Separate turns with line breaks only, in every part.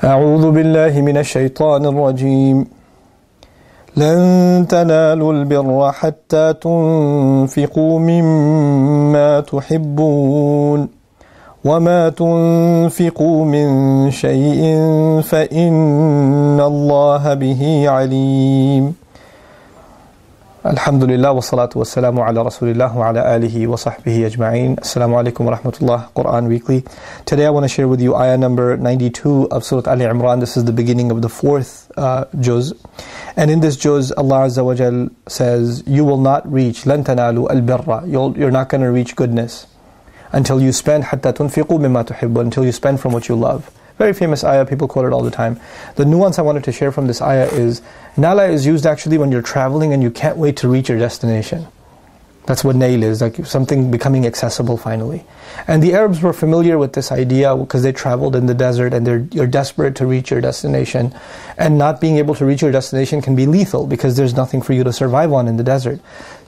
أعوذ بالله من الشيطان الرجيم لن تنالوا البر حتى تنفقوا مما تحبون وما تنفقوا من شيء فإن الله به عليم. Alhamdulillah wa salatu wa salamu ala rasulillah wa ala alihi wa sahbihi ajma'in. Assalamu alaikum wa rahmatullah. Qur'an Weekly. Today I want to share with you ayah number 92 of Surah Ali Imran. This is the beginning of the fourth juz. And in this juz, Allah Azza wa Jal says, you will not reach, لَن تَنَالُوا الْبِرَّ. You're not going to reach goodness until you spend, حَتَّى تُنْفِقُوا مِمَّا تُحِبُّونَ, until you spend from what you love. Very famous ayah, people quote it all the time. The nuance I wanted to share from this ayah is, nala is used actually when you're traveling and you can't wait to reach your destination. That's what nail is, like something becoming accessible finally. And the Arabs were familiar with this idea because they traveled in the desert and you're desperate to reach your destination. And not being able to reach your destination can be lethal because there's nothing for you to survive on in the desert.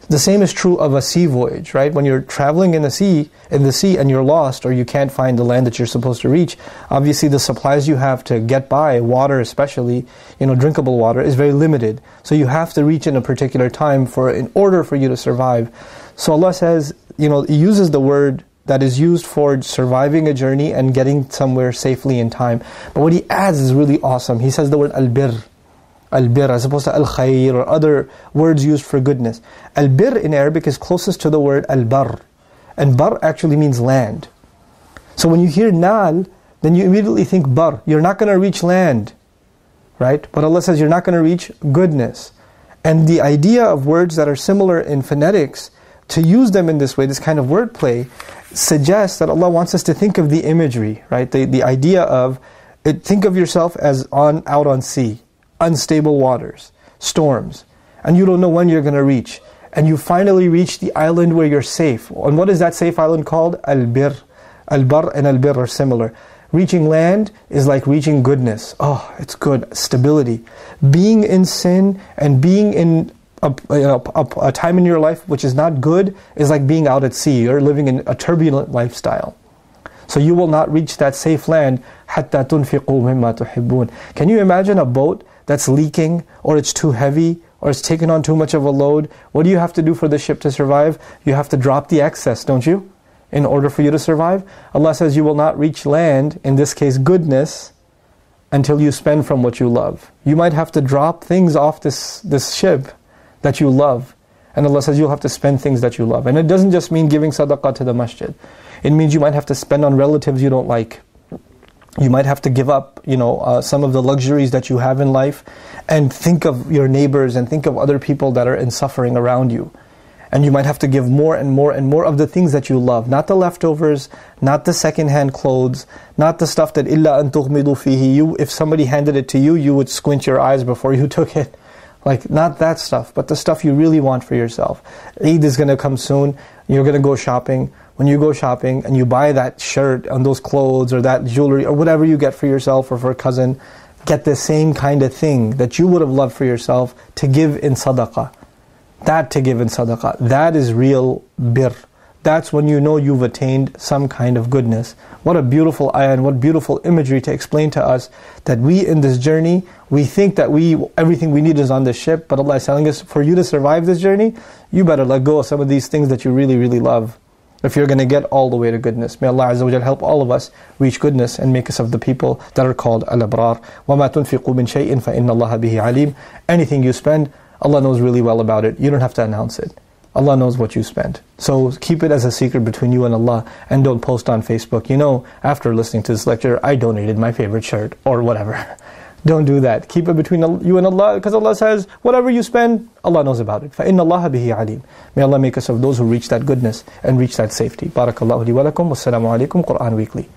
The same is true of a sea voyage, right? When you're traveling in the sea and you're lost or you can't find the land that you're supposed to reach, obviously the supplies you have to get by, water especially, drinkable water, is very limited. So you have to reach in a particular time in order for you to survive. So Allah says, He uses the word that is used for surviving a journey and getting somewhere safely in time. But what He adds is really awesome. He says the word al-birr. Al-birr as opposed to al-khayr or other words used for goodness. Al-birr in Arabic is closest to the word al-barr. And bar actually means land. So when you hear nal, then you immediately think bar. You're not going to reach land. Right? But Allah says you're not going to reach goodness. And the idea of words that are similar in phonetics, to use them in this way, this kind of wordplay, suggests that Allah wants us to think of the imagery. Right? The idea of, think of yourself as out on sea. Unstable waters, storms, and you don't know when you're going to reach. And you finally reach the island where you're safe. And what is that safe island called? Al-birr. Al-barr and al-birr are similar. Reaching land is like reaching goodness. Oh, it's good. Stability. Being in sin and being in a time in your life which is not good is like being out at sea. You're living in a turbulent lifestyle. So you will not reach that safe land حَتَّى تُنْفِقُوا مِمَّا تُحِبُّونَ. Can you imagine a boat that's leaking, or it's too heavy, or it's taken on too much of a load? What do you have to do for the ship to survive? You have to drop the excess, don't you? In order for you to survive. Allah says you will not reach land, in this case goodness, until you spend from what you love. You might have to drop things off this ship that you love. And Allah says you'll have to spend things that you love. And it doesn't just mean giving sadaqah to the masjid. It means you might have to spend on relatives you don't like. You might have to give up, some of the luxuries that you have in life, and think of your neighbors and think of other people that are in suffering around you. And you might have to give more and more and more of the things that you love. Not the leftovers, not the second-hand clothes, not the stuff that إِلَّا أَن تُغْمِضُوا فِيهِ. If somebody handed it to you, you would squint your eyes before you took it. Like, not that stuff, but the stuff you really want for yourself. Eid is going to come soon. You're going to go shopping. When you go shopping and you buy that shirt and those clothes or that jewelry or whatever you get for yourself or for a cousin, get the same kind of thing that you would have loved for yourself to give in sadaqah. To give in sadaqah. That is real birr. That's when you know you've attained some kind of goodness. What a beautiful ayah and what beautiful imagery to explain to us that we in this journey, we think that everything we need is on this ship, but Allah is telling us, for you to survive this journey, you better let go of some of these things that you really, really love, if you're going to get all the way to goodness. May Allah Azza wa Jal help all of us reach goodness and make us of the people that are called al-abrar. وَمَا تُنْفِقُوا مِنْ شَيْءٍ فَإِنَّ اللَّهَ بِهِ عَلِيمٌ. Anything you spend, Allah knows really well about it. You don't have to announce it. Allah knows what you spend. So keep it as a secret between you and Allah, and don't post on Facebook, after listening to this lecture, I donated my favorite shirt, or whatever. Don't do that. Keep it between you and Allah, because Allah says, whatever you spend, Allah knows about it. فَإِنَّ اللَّهَ بِهِ عَلِيمٌ. May Allah make us of those who reach that goodness and reach that safety. Barakallahu li wa lakum. Wassalamu alaikum. Qur'an Weekly.